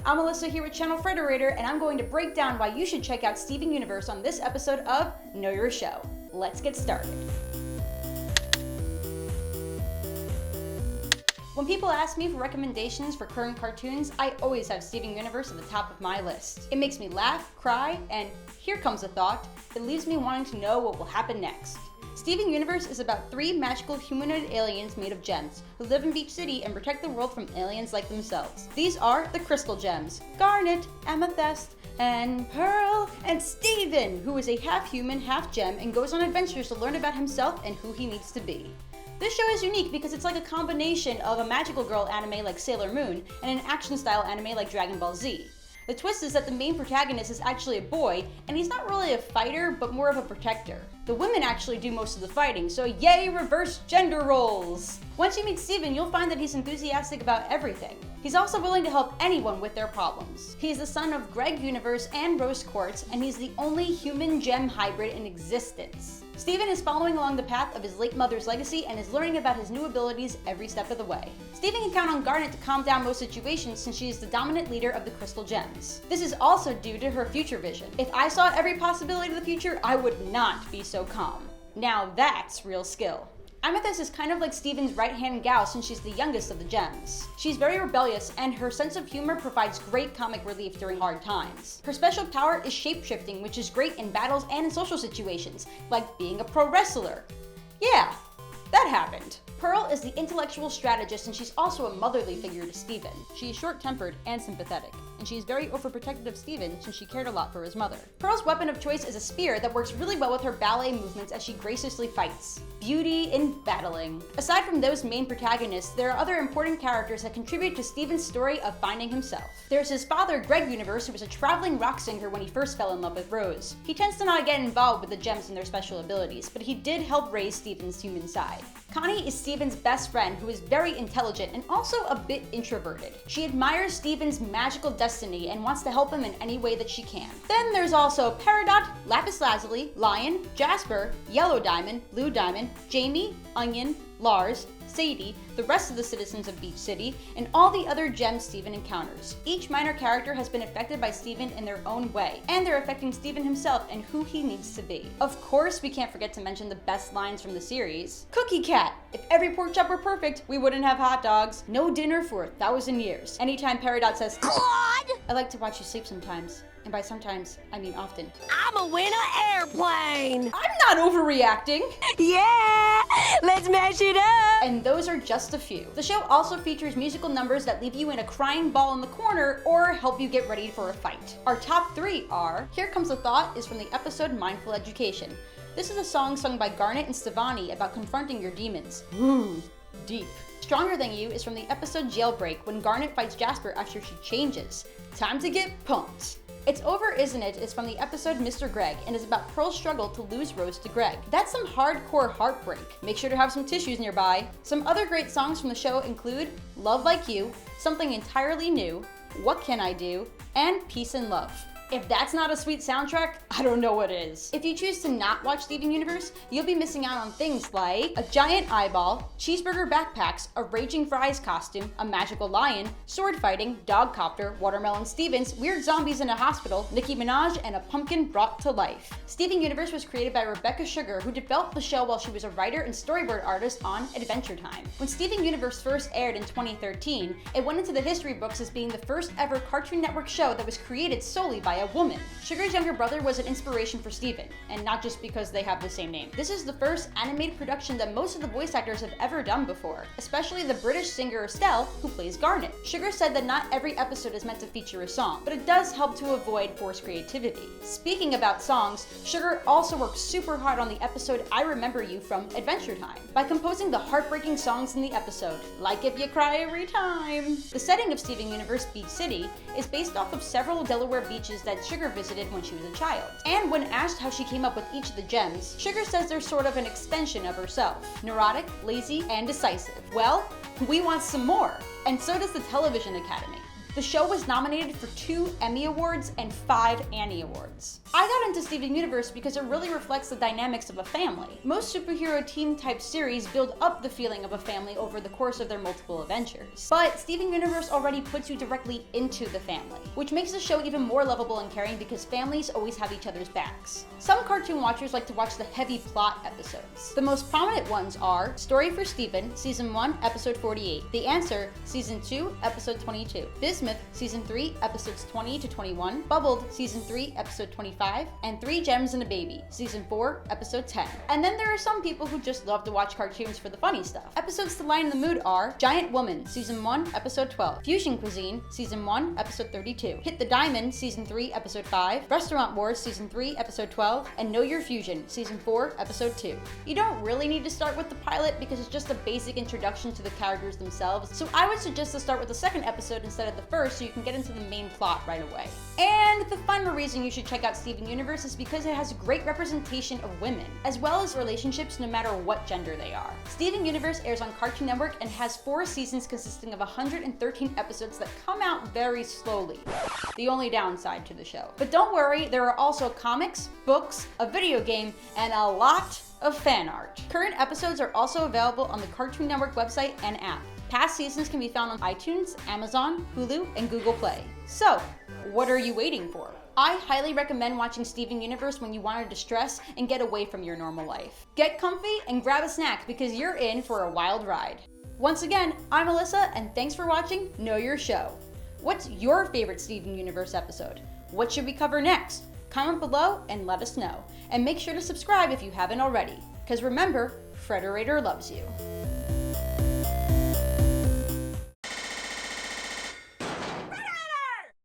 I'm ALyssa here with channel Frederator, and I'm going to break down why you should check out Steven Universe on this episode of Know Your Show. Let's get started. When people ask me for recommendations for current cartoons, I always have Steven Universe at the top of my list. It makes me laugh, cry, and here comes a thought, it leaves me wanting to know what will happen next. Steven Universe is about 3 magical humanoid aliens made of gems who live in Beach City and protect the world from aliens like themselves. These are the crystal gems: Garnet, Amethyst, and Pearl, and Steven, who is a half-human, half-gem and goes on adventures to learn about himself and who he needs to be. This show is unique because it's like a combination of a magical girl anime like Sailor Moon and an action-style anime like Dragon Ball Z. The twist is that the main protagonist is actually a boy, and he's not really a fighter, but more of a protector. The women actually do most of the fighting, so yay reverse gender roles! Once you meet Steven, you'll find that he's enthusiastic about everything. He's also willing to help anyone with their problems. He's the son of Greg Universe and Rose Quartz, and he's the only human gem hybrid in existence. Steven is following along the path of his late mother's legacy and is learning about his new abilities every step of the way. Steven can count on Garnet to calm down most situations since she is the dominant leader of the crystal gems. This is also due to her future vision. If I saw every possibility of the future, I would not be so calm. Now that's real skill. Amethyst is kind of like Steven's right-hand gal since she's the youngest of the gems. She's very rebellious, and her sense of humor provides great comic relief during hard times. Her special power is shape-shifting, which is great in battles and in social situations, like being a pro wrestler. Yeah, that happened. Pearl is the intellectual strategist, and she's also a motherly figure to Steven. She is short-tempered and sympathetic, and she is very overprotective of Steven since she cared a lot for his mother. Pearl's weapon of choice is a spear that works really well with her ballet movements as she graciously fights. Beauty in battling. Aside from those main protagonists, there are other important characters that contribute to Steven's story of finding himself. There's his father, Greg Universe, who was a traveling rock singer when he first fell in love with Rose. He tends to not get involved with the gems and their special abilities, but he did help raise Steven's human side. Connie is Steven's best friend, who is very intelligent and also a bit introverted. She admires Steven's magical destiny and wants to help him in any way that she can. Then there's also Peridot, Lapis Lazuli, Lion, Jasper, Yellow Diamond, Blue Diamond, Jamie, Onion, Lars, Sadie, the rest of the citizens of Beach City, and all the other gems Steven encounters. Each minor character has been affected by Steven in their own way, and they're affecting Steven himself and who he needs to be. Of course, we can't forget to mention the best lines from the series. Cookie Cat! If every pork chop were perfect, we wouldn't have hot dogs. No dinner for 1,000 years. Anytime Peridot says, God! I like to watch you sleep sometimes. And by sometimes, I mean often. I'ma win an airplane! I'm not overreacting! Yeah! Let's mash it up! And those are just a few. The show also features musical numbers that leave you in a crying ball in the corner or help you get ready for a fight. Our top 3 are Here Comes a Thought is from the episode Mindful Education. This is a song sung by Garnet and Stevani about confronting your demons. Ooh, deep. Stronger Than You is from the episode Jailbreak when Garnet fights Jasper after she changes. Time to get pumped. It's Over, Isn't It is from the episode Mr. Greg and is about Pearl's struggle to lose Rose to Greg. That's some hardcore heartbreak. Make sure to have some tissues nearby. Some other great songs from the show include Love Like You, Something Entirely New, What Can I Do, and Peace and Love. If that's not a sweet soundtrack, I don't know what is. If you choose to not watch Steven Universe, you'll be missing out on things like a giant eyeball, cheeseburger backpacks, a raging fries costume, a magical lion, sword fighting, dog copter, watermelon Stevens, weird zombies in a hospital, Nicki Minaj, and a pumpkin brought to life. Steven Universe was created by Rebecca Sugar, who developed the show while she was a writer and storyboard artist on Adventure Time. When Steven Universe first aired in 2013, it went into the history books as being the first ever Cartoon Network show that was created solely by a woman. Sugar's younger brother was an inspiration for Steven, and not just because they have the same name. This is the first animated production that most of the voice actors have ever done before, especially the British singer Estelle, who plays Garnet. Sugar said that not every episode is meant to feature a song, but it does help to avoid forced creativity. Speaking about songs, Sugar also worked super hard on the episode I Remember You from Adventure Time by composing the heartbreaking songs in the episode, like If You Cry Every Time. The setting of Steven Universe Beach City is based off of several Delaware beaches that Sugar visited when she was a child. And when asked how she came up with each of the gems, Sugar says they're sort of an extension of herself. Neurotic, lazy, and decisive. Well, we want some more. And so does the Television Academy. The show was nominated for 2 Emmy Awards and 5 Annie Awards. I got into Steven Universe because it really reflects the dynamics of a family. Most superhero team type series build up the feeling of a family over the course of their multiple adventures. But Steven Universe already puts you directly into the family, which makes the show even more lovable and caring because families always have each other's backs. Some cartoon watchers like to watch the heavy plot episodes. The most prominent ones are Story for Steven, Season 1, Episode 48, The Answer, Season 2, Episode 22, Bismuth, Season 3, Episodes 20 to 21, Bubbled, Season 3, Episode 25, and 3 Gems and a Baby, Season 4, Episode 10. And then there are some people who just love to watch cartoons for the funny stuff. Episodes to lighten the mood are Giant Woman, Season 1, Episode 12, Fusion Cuisine, Season 1, Episode 32, Hit the Diamond, Season 3, Episode 5, Restaurant Wars, Season 3, Episode 12, and Know Your Fusion, Season 4, Episode 2. You don't really need to start with the pilot because it's just a basic introduction to the characters themselves, so I would suggest to start with the second episode instead of the first so you can get into the main plot right away. And the final reason you should check out Steven Universe is because it has great representation of women, as well as relationships no matter what gender they are. Steven Universe airs on Cartoon Network and has 4 seasons consisting of 113 episodes that come out very slowly. The only downside to the show. But don't worry, there are also comics, books, a video game, and a lot of fan art. Current episodes are also available on the Cartoon Network website and app. Past seasons can be found on iTunes, Amazon, Hulu, and Google Play. So, what are you waiting for? I highly recommend watching Steven Universe when you want to distress and get away from your normal life. Get comfy and grab a snack because you're in for a wild ride. Once again, I'm ALyssa, and thanks for watching Know Your Show. What's your favorite Steven Universe episode? What should we cover next? Comment below and let us know. And make sure to subscribe if you haven't already. Because remember, Frederator loves you.